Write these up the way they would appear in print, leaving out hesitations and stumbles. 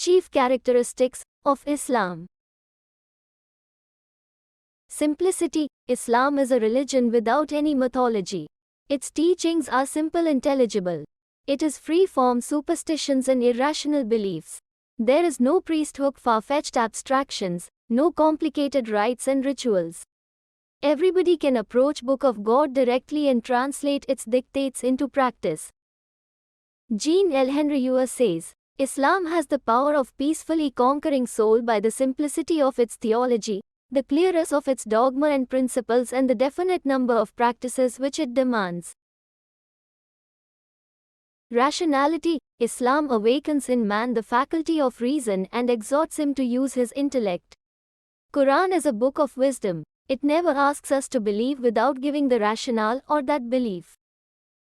Chief characteristics of Islam. Simplicity. Islam is a religion without any mythology. Its teachings are simple, intelligible. It is free from superstitions and irrational beliefs. There is no priesthood, far-fetched abstractions, no complicated rites and rituals. Everybody can approach Book of God directly and translate its dictates into practice. Jean L. Henry Ure says, Islam has the power of peacefully conquering soul by the simplicity of its theology, the clearness of its dogma and principles, and the definite number of practices which it demands. Rationality. Islam awakens in man the faculty of reason and exhorts him to use his intellect. Quran is a book of wisdom. It never asks us to believe without giving the rationale or that belief.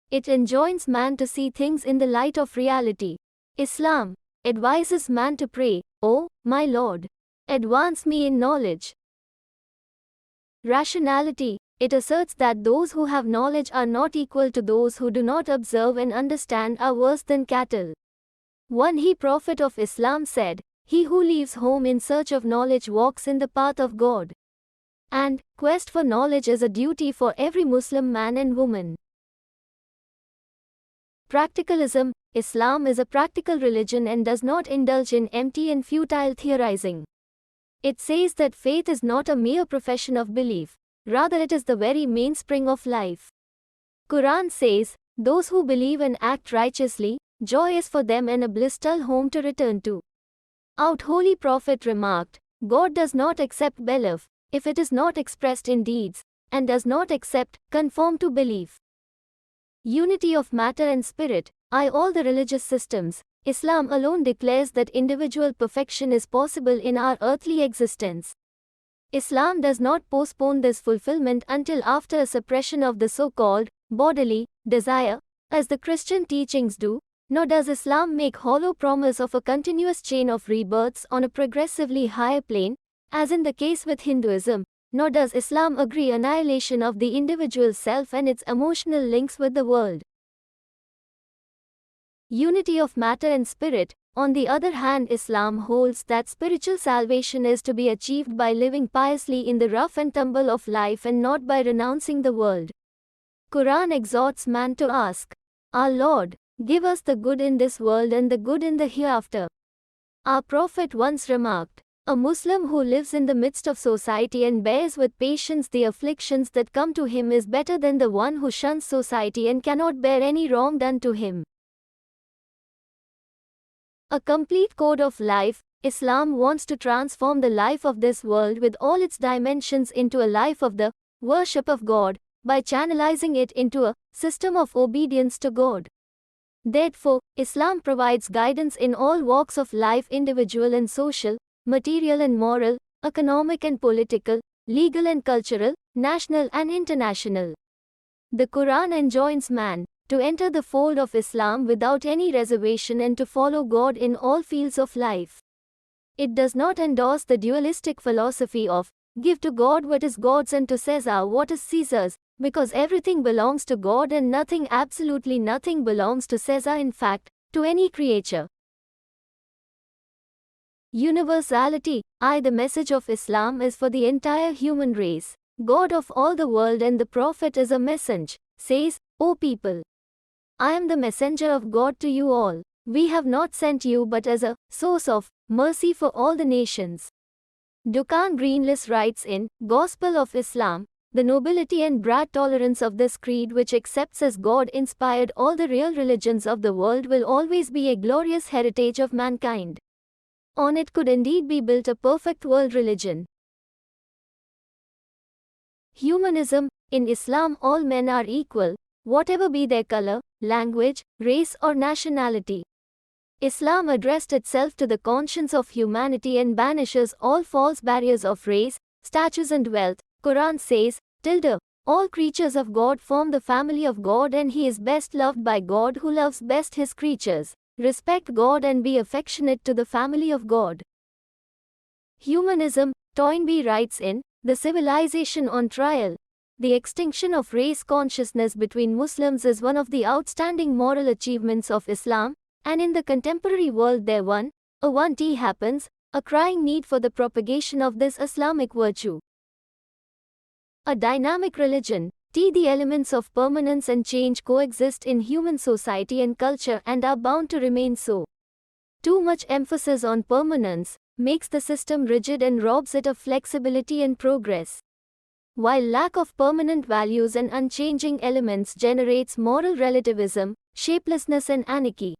It enjoins man to see things in the light of reality. Islam advises man to pray, "O my Lord, advance me in knowledge." Rationality. It asserts that those who have knowledge are not equal to those who do not observe and understand, are worse than cattle. One prophet of Islam said, "He who leaves home in search of knowledge walks in the path of God." And quest for knowledge is a duty for every Muslim man and woman. Practicalism. Islam is a practical religion and does not indulge in empty and futile theorizing. It says that faith is not a mere profession of belief, rather it is the very mainspring of life. Quran says, "Those who believe and act righteously, joy is for them and a blissful home to return to." Out Holy Prophet remarked, "God does not accept belief, if it is not expressed in deeds, and does not accept, conform to belief." Unity of matter and spirit. All the religious systems, Islam alone declares that individual perfection is possible in our earthly existence. Islam does not postpone this fulfillment until after a suppression of the so-called bodily desire, as the Christian teachings do, nor does Islam make hollow promise of a continuous chain of rebirths on a progressively higher plane, as in the case with Hinduism, nor does Islam agree annihilation of the individual self and its emotional links with the world. Unity of matter and spirit. On the other hand, Islam holds that spiritual salvation is to be achieved by living piously in the rough and tumble of life and not by renouncing the world. Quran exhorts man to ask, "Our Lord, give us the good in this world and the good in the hereafter." Our Prophet once remarked, "A Muslim who lives in the midst of society and bears with patience the afflictions that come to him is better than the one who shuns society and cannot bear any wrong done to him." A complete code of life. Islam wants to transform the life of this world with all its dimensions into a life of the worship of God, by channelizing it into a system of obedience to God. Therefore, Islam provides guidance in all walks of life, individual and social, material and moral, economic and political, legal and cultural, national and international. The Quran enjoins man to enter the fold of Islam without any reservation and to follow God in all fields of life. It does not endorse the dualistic philosophy of, "Give to God what is God's and to Caesar what is Caesar's," because everything belongs to God and nothing, absolutely nothing, belongs to Caesar, in fact, to any creature. Universality. The message of Islam is for the entire human race. God of all the world and the Prophet is a messenger, says, "O people, I am the messenger of God to you all. We have not sent you but as a source of mercy for all the nations." Dukan Greenless writes in Gospel of Islam, "The nobility and broad tolerance of this creed, which accepts as God inspired all the real religions of the world, will always be a glorious heritage of mankind. On it could indeed be built a perfect world religion." Humanism. In Islam all men are equal, whatever be their color, language, race or nationality. Islam addressed itself to the conscience of humanity and banishes all false barriers of race, status and wealth. Quran says, "All creatures of God form the family of God and he is best loved by God who loves best his creatures. Respect God and be affectionate to the family of God." Humanism. Toynbee writes in The Civilization on Trial, "The extinction of race consciousness between Muslims is one of the outstanding moral achievements of Islam, and in the contemporary world there one A 1T happens, a crying need for the propagation of this Islamic virtue. A dynamic religion. T. The elements of permanence and change coexist in human society and culture and are bound to remain so. Too much emphasis on permanence makes the system rigid and robs it of flexibility and progress. While lack of permanent values and unchanging elements generates moral relativism, shapelessness and anarchy.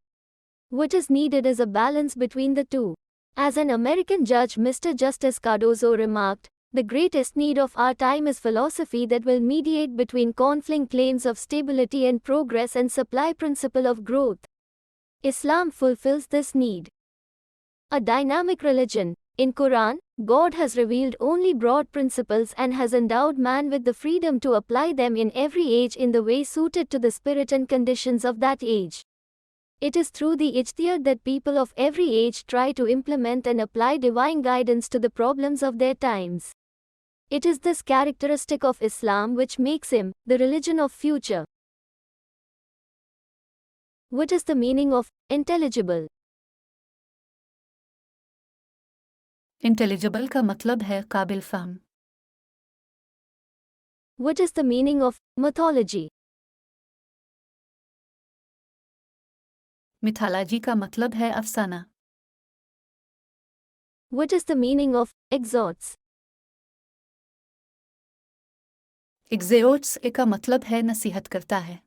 What is needed is a balance between the two. As an American judge Mr. Justice Cardozo remarked, the greatest need of our time is philosophy that will mediate between conflicting claims of stability and progress and supply principle of growth. Islam fulfills this need. A dynamic religion. In Quran, God has revealed only broad principles and has endowed man with the freedom to apply them in every age in the way suited to the spirit and conditions of that age. It is through the ijtihad that people of every age try to implement and apply divine guidance to the problems of their times. It is this characteristic of Islam which makes him the religion of future. What is the meaning of intelligible? Intelligible का मतलब है काबिल फहम. What is the meaning of mythology? Mythology का मतलब है अफसाना. What is the meaning of exhorts? एग्जेओट्स का मतलब है नसीहत करता है.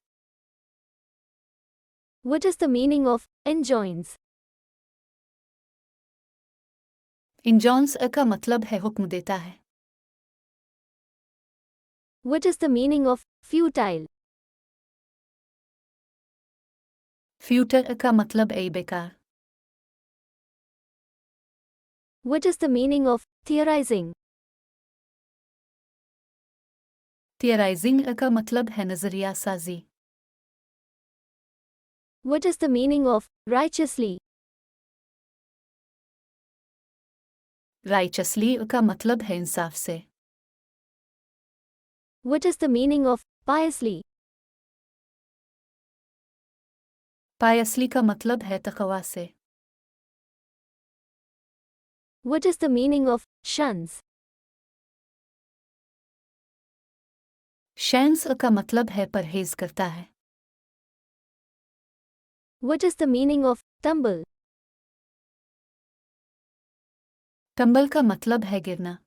What is the meaning of enjoins? इंजॉन्स का मतलब है हुक्म देता है. What is the meaning of futile? फ्यूटर का मतलब है बेकार. What is the meaning of theorizing? थियराइजिंग का मतलब है नजरिया साजी. What is the meaning of righteously? राइचसली का मतलब है इंसाफ से. What is the meaning of piously? पायसली का मतलब है तकवा से. What is the meaning of shuns? शैंस का मतलब है परहेज करता है. What is the meaning of tumble? Tumble का मतलब है गिरना.